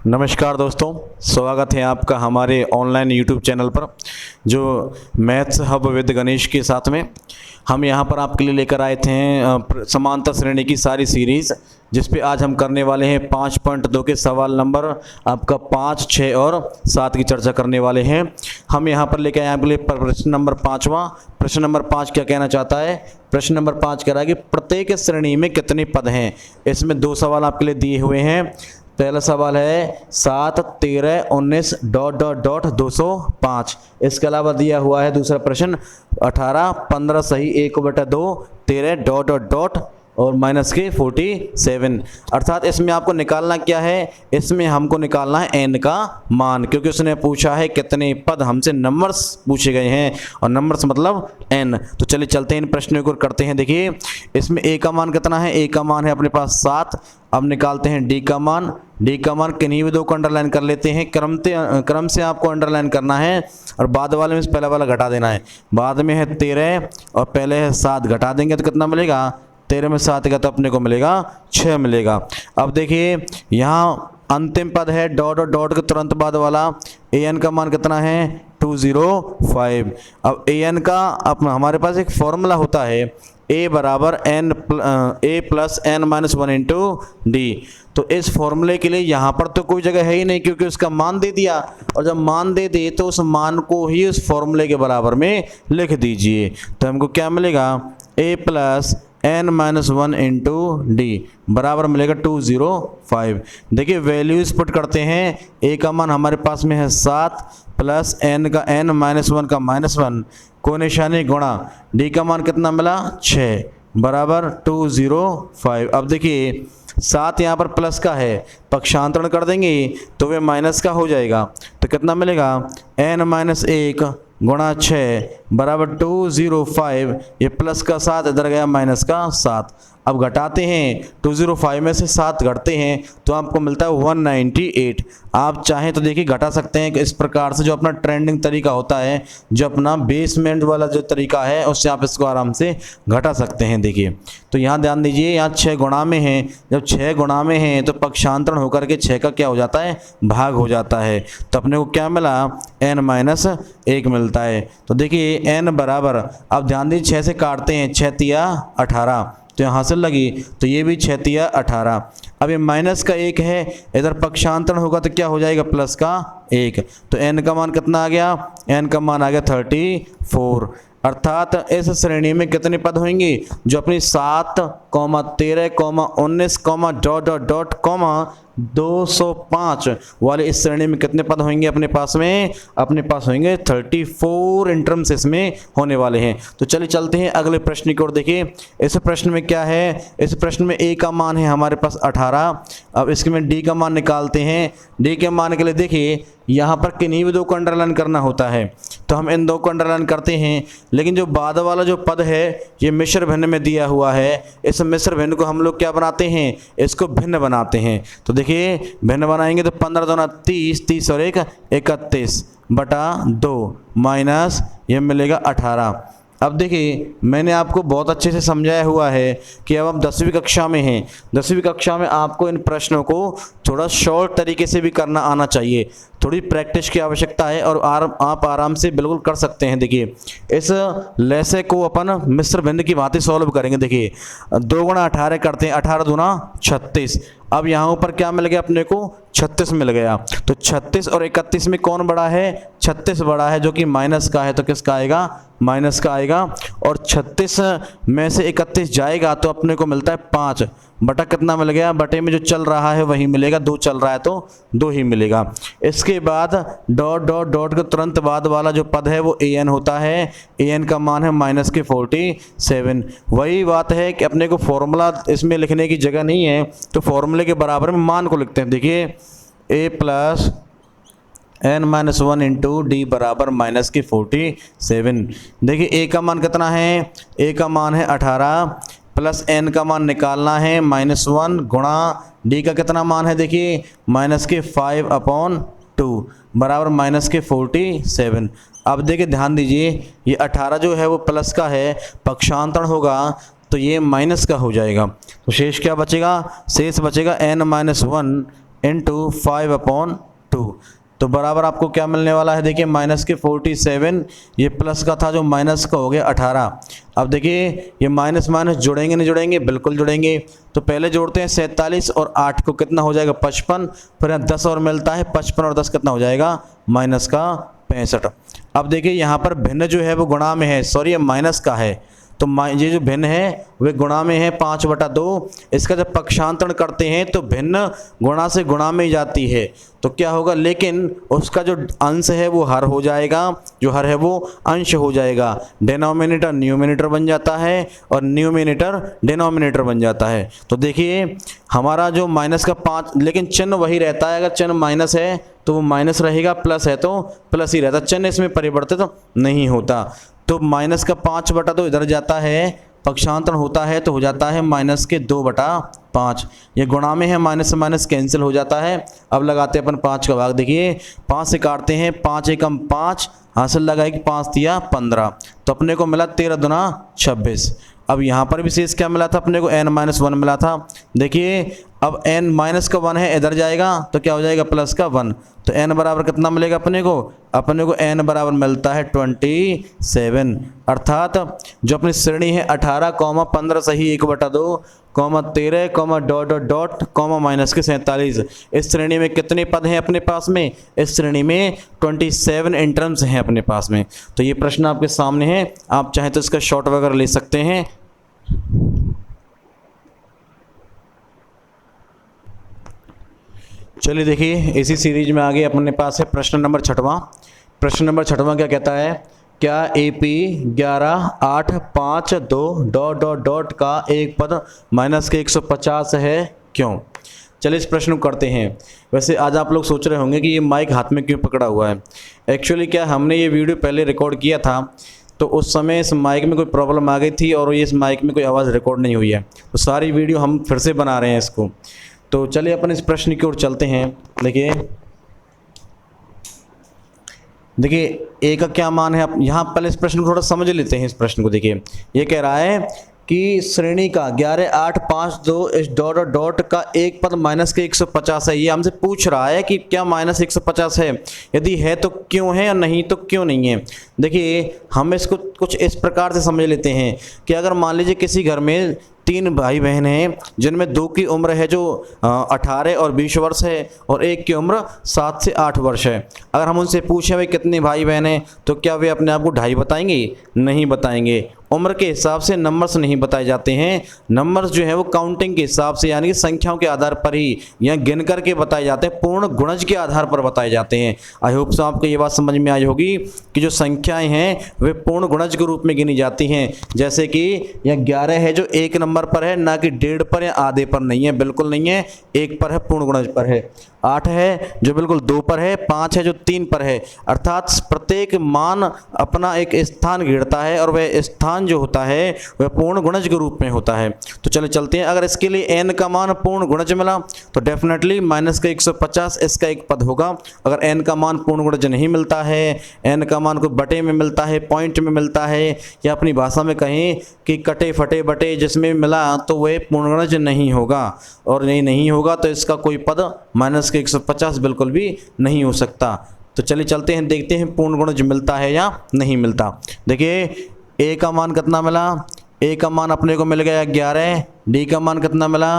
नमस्कार दोस्तों, स्वागत है आपका हमारे ऑनलाइन यूट्यूब चैनल पर जो मैथ्स हब विद गणेश के साथ में हम यहाँ पर आपके लिए लेकर आए थे समांतर श्रेणी की सारी सीरीज़, जिस पे आज हम करने वाले हैं 5.2 के सवाल नंबर आपका 5, 6 और 7 की चर्चा करने वाले हैं। हम यहाँ पर लेकर आए आपके लिए प्रश्न नंबर 5वां। प्रश्न नंबर 5 क्या कहना चाहता है? प्रश्न नंबर 5 कह रहा है कि प्रत्येक श्रेणी में कितने पद हैं। इसमें 2 सवाल आपके लिए दिए हुए हैं। पहला सवाल है 7, 13, 19 ... 205। इसके अलावा दिया हुआ है दूसरा प्रश्न 18, 15 सही 1/2, 13 ... और माइनस के 47। अर्थात इसमें आपको निकालना क्या है? इसमें हमको निकालना है n का मान, क्योंकि उसने पूछा है कितने पद, हमसे नंबर्स पूछे गए हैं और नंबर्स मतलब n। तो चलिए चलते हैं इन प्रश्नों को करते हैं। देखिए इसमें a का मान कितना है? a का मान है अपने पास 7। अब निकालते हैं d का मान। d का मान किन्हीं भी 2 को अंडरलाइन कर लेते हैं। क्रम से आपको अंडरलाइन करना है और बाद वाले में से पहला वाला घटा देना है। बाद में है 13 और पहले है 7, घटा देंगे तो कितना मिलेगा? 13 में 7 का तो अपने को मिलेगा 6 मिलेगा। अब देखिए यहाँ अंतिम पद है ... के तुरंत बाद वाला an का मान कितना है? 205। अब an का हमारे पास एक फॉर्मूला होता है a बराबर a plus n minus 1 into D. तो इस फॉर्मूले के लिए यहाँ पर तो कोई जगह है ही नहीं, क्योंकि उसका मान दे दिया, और जब मान दे दे तो उस मान को ही उस फॉर्मूले के बराबर में लिख दीजिए। तो हमको क्या मिलेगा? a plus n minus 1 into D बराबर मिलेगा 205। देखिए वैल्यूज पुट करते हैं। a का मान हमारे पास में है 7 प्लस n का n माइनस 1 का -1 को निशानी गुणा d का मान कितना मिला? 6 बराबर 205। अब देखिए 7 यहाँ पर प्लस का है, पक्षांतरण कर देंगे तो वे माइनस का हो जाएगा। तो कितना मिलेगा? n माइनस 1 गुणा 6 बराबर 205। ये प्लस का 7 इधर गया माइनस का 7। अब घटाते हैं, 205 में से 7 घटते हैं तो आपको मिलता है 198। आप चाहें तो देखिए घटा सकते हैं इस प्रकार से, जो अपना ट्रेंडिंग तरीका होता है, जो अपना बेसमेंट वाला जो तरीका है, उससे आप इसको आराम से घटा सकते हैं। देखिए तो यहाँ ध्यान दीजिए, यहाँ 6 गुणा में है। जब 6 गुणा में है तो पक्षांतरण होकर के 6 का क्या हो जाता है? भाग हो जाता है। तो अपने को क्या मिला? n माइनस 1 मिलता है। तो देखिए n बराबर, अब ध्यान दीजिए 6 से काटते हैं, 6 तिया 18, तो यहाँ से लगी, तो ये भी 6 तिया 18। अब ये माइनस का 1 है, इधर पक्षांतरण होगा तो क्या हो जाएगा? प्लस का 1। तो n का मान कितना आ गया? n का मान आ गया 34। अर्थात इस श्रेणी में कितने पद होंगे? जो अपनी 7, 13, 19, ... 205 वाले इस श्रेणी में कितने पद होंगे अपने पास में? अपने पास होंगे 34 इन टर्म्स इसमें होने वाले हैं। तो चलिए चलते हैं अगले प्रश्न की ओर। देखिए इस प्रश्न में क्या है? इस प्रश्न में a का मान है हमारे पास 18। अब इसके में d का मान निकालते हैं। d के मान के लिए देखिए यहाँ पर किन्हीं भी 2 को अंडरलाइन करना होता है, तो हम इन 2 को अंडरलाइन करते हैं। लेकिन जो बाद वाला जो पद है ये मिश्र भिन्न में दिया हुआ है। इस मिश्र भिन्न को हम लोग क्या बनाते हैं? इसको भिन्न बनाते हैं। तो देखिए भिन्न बनाएंगे तो 15 दूना 30, 30 और 1 31 बटा 2 माइनस ये मिलेगा 18। अब देखिए मैंने आपको बहुत अच्छे से समझाया हुआ है कि अब हम 10वीं कक्षा में हैं। 10वीं कक्षा में आपको इन प्रश्नों को थोड़ा शॉर्ट तरीके से भी करना आना चाहिए, थोड़ी प्रैक्टिस की आवश्यकता है, और आप आराम से बिल्कुल कर सकते हैं। देखिए इस लेसे को अपन मिश्र भिन्न की भांति सॉल्व करेंगे। देखिए 2 गुणा 18 करते हैं, 18 दूना 36। अब यहाँ ऊपर क्या मिल गया अपने को? 36 मिल गया। तो 36 और 31 में कौन बड़ा है? 36 बड़ा है, जो कि माइनस का है, तो किसका आएगा? माइनस का आएगा। और 36 में से 31 जाएगा तो अपने को मिलता है 5 बटा कितना मिल गया? बटे में जो चल रहा है वही मिलेगा, 2 चल रहा है तो 2 ही मिलेगा। इसके बाद ... के तुरंत बाद वाला जो पद है वो an होता है। an का मान है माइनस के 47। वही बात है कि अपने को फॉर्मूला इसमें लिखने की जगह नहीं है, तो फॉर्मूले के बराबर में मान को लिखते हैं। देखिए a plus n minus 1 into D बराबर माइनस के 47। देखिए a का मान कितना है? a का मान है 18 प्लस n का मान निकालना है -1 गुणा d का कितना मान है? देखिए माइनस के 5/2 बराबर माइनस के 47। अब देखिए ध्यान दीजिए, ये 18 जो है वो प्लस का है, पक्षांतरण होगा तो ये माइनस का हो जाएगा। तो शेष क्या बचेगा? शेष बचेगा n माइनस 1 इंटू 5/2, तो बराबर आपको क्या मिलने वाला है, देखिए माइनस के 47, ये प्लस का था जो माइनस का हो गया 18। अब देखिए ये माइनस माइनस जुड़ेंगे नहीं जुड़ेंगे, बिल्कुल जुड़ेंगे। तो पहले जोड़ते हैं 47 और 8 को, कितना हो जाएगा 55, फिर यहाँ 10 और मिलता है, 55 और 10 कितना हो जाएगा माइनस का 65। अब देखिए यहाँ पर भिन्न जो है वो गुणा में है, सॉरी ये माइनस का है, तो ये जो भिन्न है वे गुणा में है 5/2। इसका जब पक्षांतरण करते हैं तो भिन्न गुणा से गुणा में जाती है, तो क्या होगा, लेकिन उसका जो अंश है वो हर हो जाएगा, जो हर है वो अंश हो जाएगा। डिनोमिनेटर न्यूमिनेटर बन जाता है और न्यूमिनेटर डिनोमिनेटर बन जाता है। तो देखिए हमारा जो माइनस का 5, लेकिन चिन्ह वही रहता है, अगर चिन्ह माइनस है तो वो माइनस रहेगा, प्लस है तो प्लस ही रहता, चिन्ह इसमें परिवर्तित नहीं होता। तो माइनस का 5/2 इधर जाता है, पक्षांतरण होता है तो हो जाता है माइनस के 2/5। ये गुणा में है, माइनस से माइनस कैंसिल हो जाता है। अब लगाते हैं अपन 5 का भाग, देखिए 5 से काटते हैं, 5 एकम 5, हासिल लगाए कि 5 तिया 15, तो अपने को मिला 13 दूना 26। अब यहाँ पर भी शेष क्या मिला था अपने को, n-1 मिला था। देखिए अब n माइनस का 1 है, इधर जाएगा तो क्या हो जाएगा प्लस का 1, तो n बराबर कितना मिलेगा अपने को n बराबर मिलता है 27। अर्थात जो अपनी श्रेणी है 18, 15 सही 1/2, 13, डॉट डॉट डॉट, माइनस के 47, इस श्रेणी में कितने पद हैं अपने पास में, इस श्रेणी में 27 इंटर्म्स हैं अपने पास में। तो ये प्रश्न आपके सामने है, आप चाहें तो इसका शॉर्ट वगैरह ले सकते हैं। चलिए देखिए इसी सीरीज में आगे अपने पास है प्रश्न नंबर 6वां। प्रश्न नंबर 6वां क्या कहता है, क्या AP 11, 8, 5, 2 डॉट डॉट डॉट का एक पद माइनस के 150 है, क्यों। चलिए इस प्रश्न को करते हैं। वैसे आज आप लोग सोच रहे होंगे कि ये माइक हाथ में क्यों पकड़ा हुआ है। एक्चुअली क्या, हमने ये वीडियो पहले रिकॉर्ड किया था, तो उस समय इस माइक में कोई प्रॉब्लम आ गई थी और ये इस माइक में कोई आवाज़ रिकॉर्ड नहीं हुई है, तो सारी वीडियो हम फिर से बना रहे हैं इसको। तो चलिए अपन इस प्रश्न की ओर चलते हैं। देखिए ए का क्या मान है, यहाँ पहले इस प्रश्न को थोड़ा समझ लेते हैं। इस प्रश्न को देखिए, ये कह रहा है कि श्रेणी का 11, 8, 5, 2 इस डॉट डॉट डॉट का एक पद माइनस के 150 है। ये हमसे पूछ रहा है कि क्या माइनस 150 है, यदि है तो क्यों है और नहीं तो क्यों नहीं है। देखिए हम इसको कुछ इस प्रकार से समझ लेते हैं कि अगर मान लीजिए किसी घर में 3 भाई बहन हैं, जिनमें 2 की उम्र है जो 18 और 20 वर्ष है और एक की उम्र 7 से 8 वर्ष है। अगर हम उनसे पूछें भाई कितने भाई बहन हैं, तो क्या वे अपने आप को 2.5 बताएंगे, नहीं बताएंगे। उम्र के हिसाब से नंबर्स नहीं बताए जाते हैं, नंबर्स जो है वो काउंटिंग के हिसाब से यानी कि संख्याओं के आधार पर ही या गिन करके बताए जाते हैं, पूर्ण गुणज के आधार पर बताए जाते हैं। आई होप सो आपको ये बात समझ में आई होगी कि जो संख्याएं हैं वे पूर्ण गुणज के रूप में गिनी जाती हैं। जैसे कि यह 11 है जो 1 नंबर पर है, ना कि 1.5 पर या आधे पर नहीं है, बिल्कुल नहीं है, 1 पर है, पूर्ण गुणज पर है। 8 है जो बिल्कुल 2 पर है, 5 है जो 3 पर है। अर्थात प्रत्येक मान अपना एक स्थान घेरता है और वह स्थान जो होता है वह पूर्ण गुणज के रूप में होता है। तो चले चलते हैं। अगर इसके लिए n का मान पूर्ण गुणज मिला तो डेफिनेटली माइनस का 150 इसका एक पद होगा। अगर n का मान पूर्ण गुणज नहीं मिलता है, n का मान को बटे में मिलता है, पॉइंट में मिलता है, या अपनी भाषा में कहें कि कटे फटे बटे जिसमें मिला, तो वह पूर्ण गुणज नहीं होगा। और नहीं होगा तो इसका कोई पद माइनस के 150 बिल्कुल भी नहीं हो सकता। तो चलिए चलते हैं, देखते हैं पूर्ण गुणज मिलता है या नहीं मिलता। देखिए ए का मान कितना मिला, ए का मान अपने को मिल गया 11, डी का मान कितना मिला,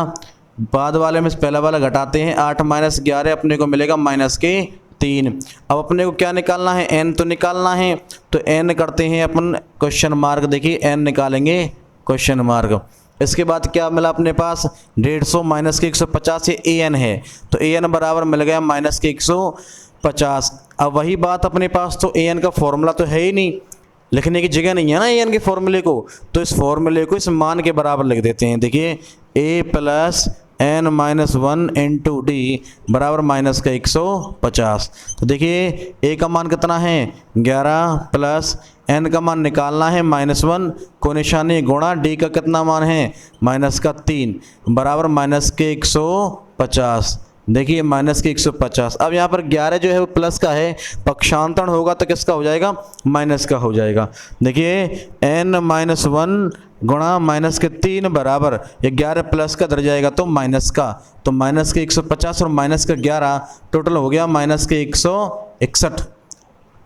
बाद वाले में पहला वाला घटाते हैं, 8 माइनस 11 अपने को मिलेगा माइनस के 3। अब अपने को क्या निकालना है, n तो निकालना है, तो n करते हैं अपन क्वेश्चन मार्क। देखिए n निकालेंगे क्वेश्चन मार्क। इसके बाद क्या मिला अपने पास, 150 माइनस के 150, ये an है, तो an बराबर मिल गया माइनस के 150। अब वही बात अपने पास, तो an का फॉर्मूला तो है ही नहीं, लिखने की जगह नहीं है ना an के फॉर्मूले को, तो इस फॉर्मूले को इस मान के बराबर लिख देते हैं। देखिए a plus n-1 into D बराबर माइनस का 150। तो देखिए a का मान कितना है 11 प्लस n का मान निकालना है -1 को निशानी गुणा d का कितना मान है -3 बराबर माइनस के 150। देखिए माइनस के 150। अब यहाँ पर 11 जो है वो प्लस का है, पक्षांतरण होगा तो किसका हो जाएगा, माइनस का हो जाएगा। देखिए n-1 गुणा माइनस के 3 बराबर, ये 11 प्लस का धर जाएगा तो माइनस का, तो माइनस के 150 और माइनस का 11 टोटल हो गया माइनस के 161।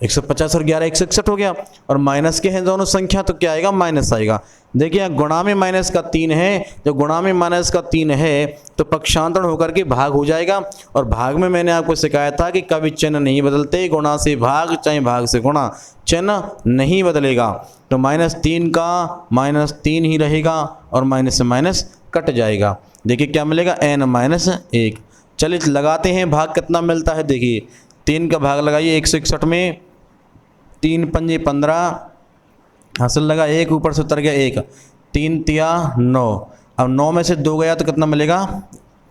150 और 11 161 हो गया, और माइनस के हैं दोनों संख्या तो क्या आएगा, माइनस आएगा। देखिए यहाँ गुणा में माइनस का 3 है, जब गुणा में माइनस का 3 है तो पक्षांतरण होकर के भाग हो जाएगा। और भाग में मैंने आपको सिखाया था कि कभी चिन्ह नहीं बदलते, गुणा से भाग चाहे भाग से गुणा, चिन्ह नहीं बदलेगा। तो -3 का -3 ही रहेगा और माइनस से माइनस कट जाएगा। देखिए क्या मिलेगा, n-1। चलिए लगाते हैं भाग, कितना मिलता है। देखिए 3 का भाग लगाइए 161 में, 3 पंजे 15, हासिल लगा 1, ऊपर से उतर गया 1, 3 तिया 9। अब 9 में से 2 गया तो कितना मिलेगा,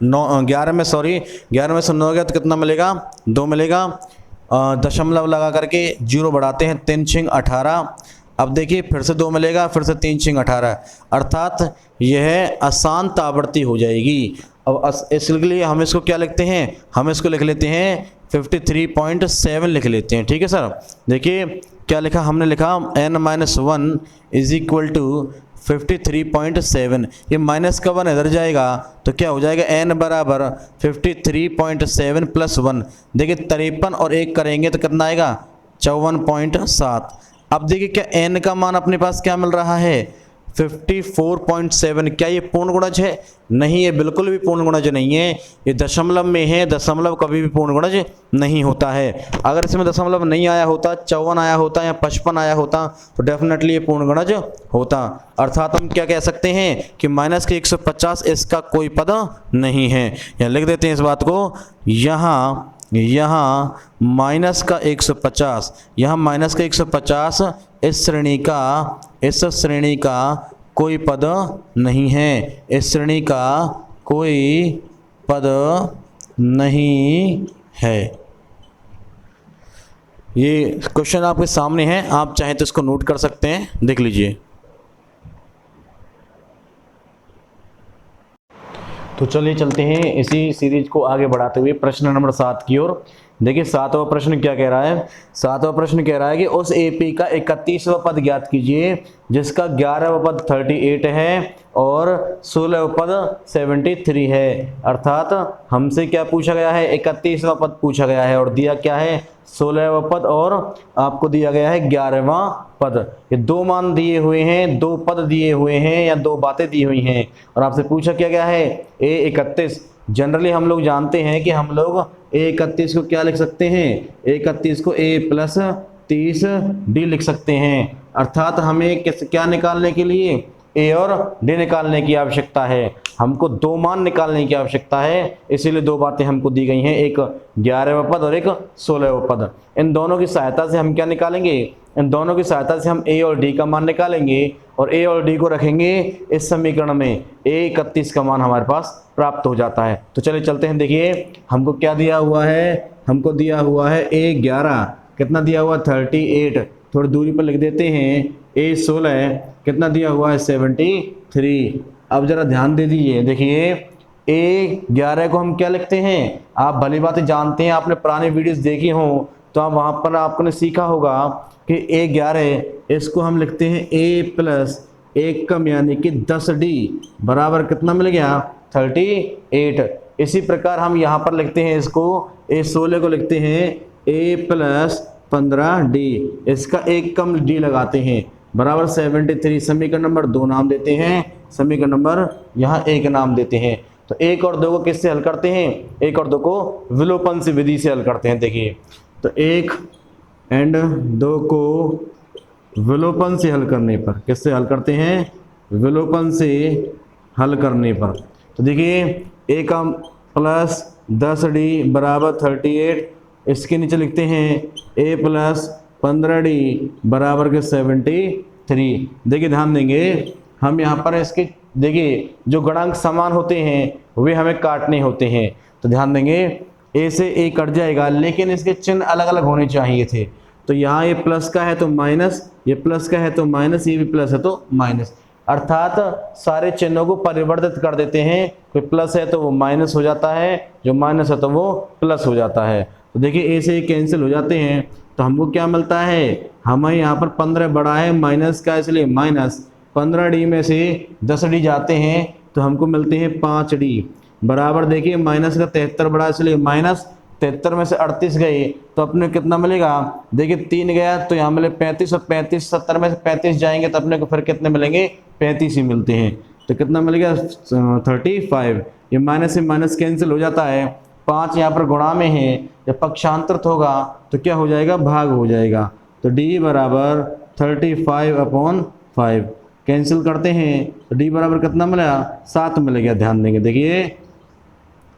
11 में से 9 गया तो कितना मिलेगा, 2 मिलेगा। दशमलव लगा करके 0 बढ़ाते हैं, 3 6 18। अब देखिए फिर से 2 मिलेगा, फिर से 3 6 18, अर्थात यह अशांत आवृत्ति हो जाएगी। अब इसके लिए हम इसको क्या लिखते हैं, हम इसको लिख लेते हैं 53.7 लिख लेते हैं। ठीक है सर, देखिए क्या लिखा हमने, लिखा n-1 इज इक्वल टू 53.7। ये माइनस का 1 इधर जाएगा तो क्या हो जाएगा, n बराबर 53.7 प्लस 1। देखिए 53 और 1 करेंगे तो कितना आएगा, 54.7। अब देखिए क्या n का मान अपने पास क्या मिल रहा है, 54.7। क्या ये पूर्ण गुणज है, नहीं, ये बिल्कुल भी पूर्ण गुणज नहीं है, ये दशमलव में है। दशमलव कभी भी पूर्ण गुणज नहीं होता है। अगर इसमें दशमलव नहीं आया होता, 54 आया होता या 55 आया होता तो डेफिनेटली ये पूर्ण गुणज होता। अर्थात हम क्या कह सकते हैं कि माइनस के 150 इसका कोई पद नहीं है। यहाँ लिख देते हैं इस बात को, यहाँ माइनस का 150, यहाँ माइनस का 150 इस श्रेणी का कोई पद नहीं है, इस श्रेणी का कोई पद नहीं है। ये क्वेश्चन आपके सामने है, आप चाहें तो इसको नोट कर सकते हैं, देख लीजिए। तो चलिए चलते हैं इसी सीरीज को आगे बढ़ाते हुए प्रश्न नंबर 7 की ओर। देखिए 7वां प्रश्न क्या कह रहा है, 7वां प्रश्न कह रहा है कि उस एपी का 31वां पद ज्ञात कीजिए जिसका 11वां पद 38 है और 16वां पद 73 है। अर्थात हमसे क्या पूछा गया है, 31वां पद पूछा गया है और दिया क्या है, 16वां पद, और आपको दिया गया है 11वां पद। ये 2 मान दिए हुए हैं, 2 पद दिए हुए हैं या 2 बातें दी हुई हैं और आपसे पूछा क्या गया है, A31। जनरली हम लोग जानते हैं कि हम लोग A31 को क्या लिख सकते हैं, A31 को A+30D लिख सकते हैं। अर्थात हमें क्या निकालने के लिए, A और D निकालने की आवश्यकता है। हमको 2 मान निकालने की आवश्यकता है, इसीलिए 2 बातें हमको दी गई हैं, एक 11वां पद और एक 16वां पद। इन दोनों की सहायता से हम क्या निकालेंगे, इन दोनों की सहायता से हम A और D का मान निकालेंगे और A और D को रखेंगे इस समीकरण में, A31 का मान हमारे पास प्राप्त हो जाता है। तो चलिए चलते हैं। देखिए हमको क्या दिया हुआ है, हमको दिया हुआ है A11, कितना दिया हुआ 38, थोड़ी दूरी पर लिख देते हैं A16, कितना दिया हुआ है 73। अब जरा ध्यान दे दीजिए, देखिए A11 को हम क्या लिखते हैं, आप भली बात जानते हैं, आपने पुराने वीडियोस देखी हों तो आप वहाँ पर आपने सीखा होगा कि A11 इसको हम लिखते हैं A+1 कम यानी कि 10D बराबर कितना मिल गया 38। इसी प्रकार हम यहाँ पर लिखते हैं इसको, A16 को लिखते हैं A+15D, इसका 1 कम D लगाते हैं बराबर 73। समीकरण नंबर 2 नाम देते हैं, समीकरण नंबर यहाँ 1 नाम देते हैं। तो 1 और 2 को किससे हल करते हैं, 1 और 2 को विलोपन से विधि से हल करते हैं। देखिए तो 1 और 2 को विलोपन से हल करने पर, किससे हल करते हैं, विलोपन से हल करने पर। तो देखिए A का +10D बराबर 38, इसके नीचे लिखते हैं A+15D बराबर के 73। देखिए ध्यान देंगे हम यहाँ पर इसके, देखिए जो गुणांक समान होते हैं वे हमें काटने होते हैं। तो ध्यान देंगे A से A कट जाएगा, लेकिन इसके चिन्ह अलग अलग होने चाहिए थे। तो यहाँ ये प्लस का है तो माइनस, ये प्लस का है तो माइनस, ये भी प्लस है तो माइनस। अर्थात सारे चिन्हों को परिवर्तित कर देते हैं, कोई प्लस है तो वो माइनस हो जाता है, जो माइनस है तो वो प्लस हो जाता है। तो देखिए ए से कैंसिल हो जाते हैं, तो हमको क्या मिलता है, हमें यहाँ पर 15 बड़ा है माइनस का, इसलिए माइनस 15D में से 10D जाते हैं तो हमको मिलते हैं 5D बराबर। देखिए माइनस का 73 बड़ा, इसलिए माइनस 73 में से 38 गए तो अपने कितना मिलेगा, देखिए 3 गया तो यहाँ मिले 35 और 35 70 में से 35 जाएंगे तो अपने को फिर कितने मिलेंगे, 35 ही मिलते हैं। तो कितना मिलेगा 35। ये माइनस से माइनस कैंसिल हो जाता है, 5 यहाँ पर गुणा में है, जब पक्षांतरित होगा तो क्या हो जाएगा, भाग हो जाएगा। तो D बराबर 35/5 कैंसिल करते हैं तो D बराबर कितना मिला, 7 मिल गया। ध्यान देंगे, देखिए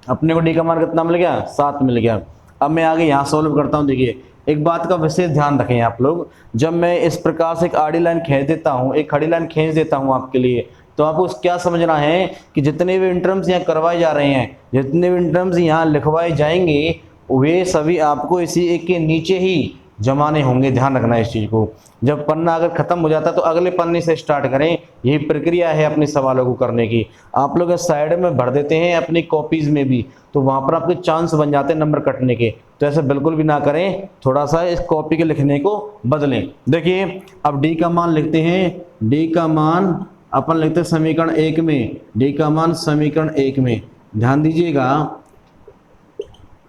अपने को D का मान कितना मिल गया, 7 मिल गया। अब मैं आगे यहाँ सॉल्व करता हूँ। देखिए एक बात का विशेष ध्यान रखें आप लोग, जब मैं इस प्रकार से एक आड़ी लाइन खींच देता हूँ, एक खड़ी लाइन खींच देता हूँ आपके लिए, तो आपको क्या समझना है कि जितने भी इंटरम्स यहाँ करवाए जा रहे हैं, जितने भी इंटरम्स यहाँ लिखवाए जाएंगे, वे सभी आपको इसी एक के नीचे ही जमाने होंगे। ध्यान रखना इस चीज़ को। जब पन्ना अगर ख़त्म हो जाता है तो अगले पन्ने से स्टार्ट करें, यही प्रक्रिया है अपने सवालों को करने की। आप लोग साइड में भर देते हैं अपनी कॉपीज़ में भी, तो वहाँ पर आपके चांस बन जाते हैं नंबर कटने के। तो ऐसा बिल्कुल भी ना करें, थोड़ा सा इस कॉपी के लिखने को बदलें। देखिए अब D का मान लिखते हैं, D का मान अपन लिखते हैं समीकरण 1 में, D का मान समीकरण 1 में। ध्यान दीजिएगा,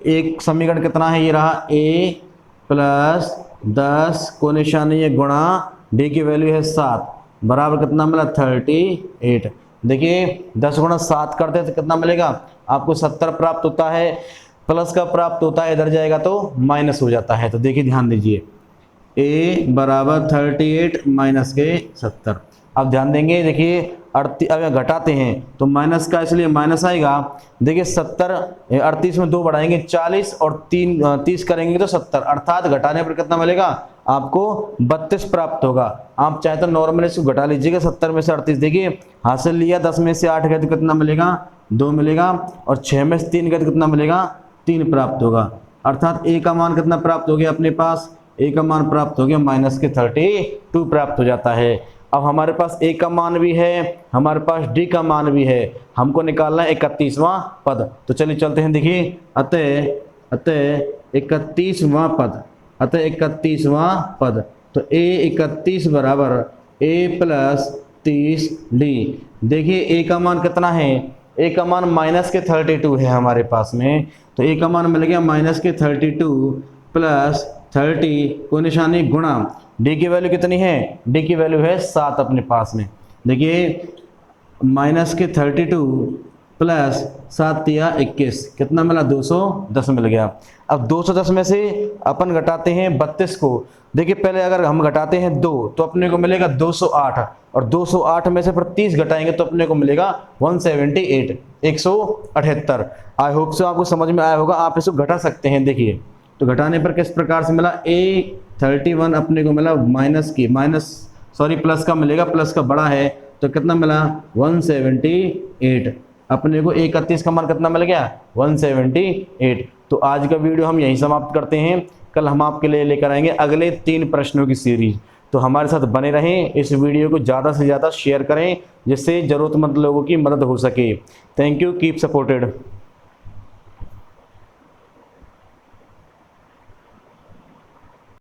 एक समीकरण कितना है, ये रहा A + 10 को निशानी है गुणा D की वैल्यू है 7 बराबर कितना मिला, 38। देखिए 10 गुणा 7 करते हैं तो कितना मिलेगा आपको, 70 प्राप्त होता है। प्लस का प्राप्त होता है, इधर जाएगा तो माइनस हो जाता है। तो देखिए ध्यान दीजिए, A बराबर 38 माइनस के 70। अब ध्यान देंगे, देखिए अब घटाते हैं तो माइनस का, इसलिए माइनस आएगा। देखिए 70 38 में 2 बढ़ाएंगे 40 और 30 करेंगे तो 70, अर्थात घटाने पर कितना मिलेगा आपको, 32 प्राप्त होगा। आप चाहे तो नॉर्मल इसको घटा लीजिएगा 70 में से 38। देखिए हासिल लिया, 10 में से 8 गए तो कितना मिलेगा, 2 मिलेगा, और 6 में से 3 गए तो कितना मिलेगा, 3 प्राप्त होगा। अर्थात A का मान कितना प्राप्त हो गया अपने पास, A का मान प्राप्त हो गया माइनस के 32 प्राप्त हो जाता है। अब हमारे पास A का मान भी है, हमारे पास D का मान भी है, हमको निकालना है 31वां पद। तो चलिए चलते हैं। देखिए अतः 31वां पद, अतः 31वां पद, तो A 31 बराबर A + 30D। देखिए A का मान कितना है, A का मान माइनस के 32 है हमारे पास में, तो A का मान मिल गया माइनस के 32 + 30 को निशानी गुणा D की वैल्यू कितनी है, D की वैल्यू है 7 अपने पास में। देखिए माइनस के 32 + 7 या 21 कितना मिला, 210 मिल गया। अब 210 में से अपन घटाते हैं 32 को। देखिए पहले अगर हम घटाते हैं 2 तो अपने को मिलेगा 208, और 208 में से फिर 30 घटाएंगे तो अपने को मिलेगा 178 178। आई होप से आपको समझ में आया होगा, आप इसको घटा सकते हैं। देखिए तो घटाने पर किस प्रकार से मिला, A31 अपने को मिला प्लस का मिलेगा, प्लस का बड़ा है तो कितना मिला 178। अपने को 31 का मान कितना मिल गया, 178। तो आज का वीडियो हम यहीं समाप्त करते हैं। कल हम आपके लिए लेकर आएंगे अगले 3 प्रश्नों की सीरीज। तो हमारे साथ बने रहें, इस वीडियो को ज़्यादा से ज़्यादा शेयर करें जिससे ज़रूरतमंद लोगों की मदद हो सके। Thank you, keep supported.